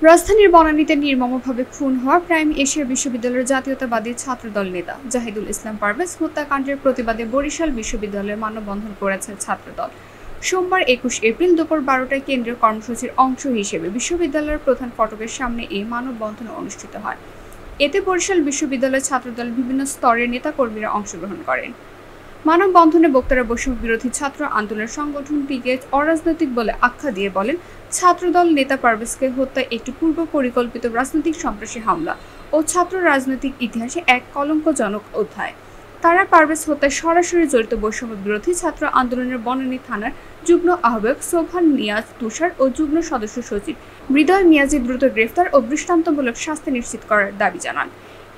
রাজধানীর বনানীতে নির্মমভাবে খুন হওয়া প্রাইম এশিয়া বিশ্ববিদ্যালয়ের জাতীয়তাবাদী ছাত্রদল নেতা জাহিদুল ইসলাম পারভেজ হত্যাকাণ্ডের প্রতিবাদে বরিশাল বিশ্ববিদ্যালয়ে মানববন্ধন করেছে ছাত্রদল। সোমবার ২১ এপ্রিল দুপুর ১২টায় কেন্দ্রীয় কর্মসূচির অংশ হিসেবে বিশ্ববিদ্যালয়ের প্রধান ফটকের সামনে এই মানববন্ধন অনুষ্ঠিত হয়। এতে বরিশাল বিশ্ববিদ্যালয়ের ছাত্রদল বিভিন্ন স্তরের নেতাকর্মীরা অংশগ্রহণ করেন। মানববন্ধনে বক্তারা বৈষম্য বিরোধী ছাত্র আন্দোলনের সংগঠনটিকে অরাজনৈতিক বলে আখ্যা দিয়ে বলেন, ছাত্রদল নেতা পারভেজকে হত্যা একটি পূর্ব পরিকল্পিত রাজনৈতিক সন্ত্রাসী হামলা ও ছাত্র রাজনৈতিক ইতিহাসে এক কলঙ্কজনক অধ্যায়। তারা পারভেজ হত্যায় সরাসরি জড়িত বৈষম্য বিরোধী ছাত্র আন্দোলনের বনানী থানার যুগ্ম আহ্বায়ক সোবহান নিয়াজ তুষার ও যুগ্ম সদস্য সচিব হৃদয় মিয়াজি দ্রুত গ্রেফতার ও দৃষ্টান্তমূলক শাস্তি নিশ্চিত করার দাবি জানান।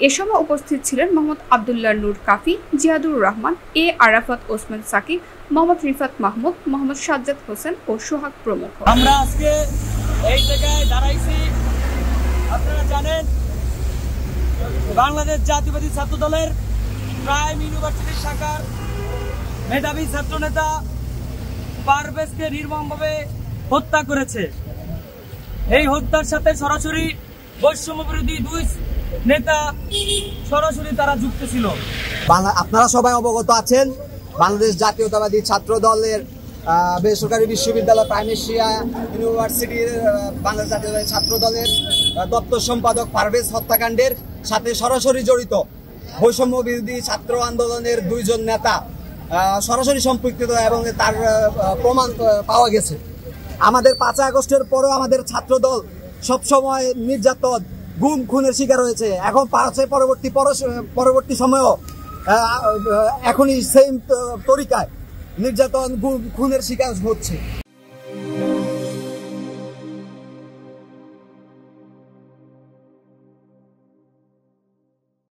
এ সময় উপস্থিত ছিলেন মোহাম্মদ আব্দুল্লাহ নূর কাফি, জিয়াদুর রহমান, এ আরাফাত ওসমান সাকিব, মোহাম্মদ রিফাত মাহমুদ, মোহাম্মদ সাজ্জাদ হোসেন ও সোহাগ প্রমুখ। আমরা আজকে এই জায়গায় দাঁড়াইছি, আপনারা জানেন বাংলাদেশ জাতীয়তাবাদী ছাত্রদলের প্রাইম ইউনিভার্সিটি শাখার মেধাবী ছাত্রনেতা পারভেজকে নির্মমভাবে হত্যা করেছে। এই হত্যার সাথে সরাসরি বৈষম্য বিরোধী দুই নেতা সরাসরি তারা যুক্ত ছিল। আপনারা সবাই অবগত আছেন, বাংলাদেশ জাতীয়তাবাদী ছাত্র দলের বেসরকারি বিশ্ববিদ্যালয় প্রাইম এশিয়া ইউনিভার্সিটির বাংলাদেশ জাতীয়তাবাদী ছাত্র দলের দপ্তর সম্পাদক পারভেজ হত্যাকাণ্ডের সাথে সরাসরি জড়িত বৈষম্য বিরোধী ছাত্র আন্দোলনের দুইজন নেতা সরাসরি সম্পৃক্ত এবং তার প্রমাণ পাওয়া গেছে। আমাদের ৫ আগস্টের পরেও আমাদের ছাত্র দল সবসময় নির্যাতন, গুম, খুনের শিকার হয়েছে। এখন পরবর্তী সময়েও এখনই সেম তরিকায় নির্যাতন, গুম, খুনের শিকার হচ্ছে।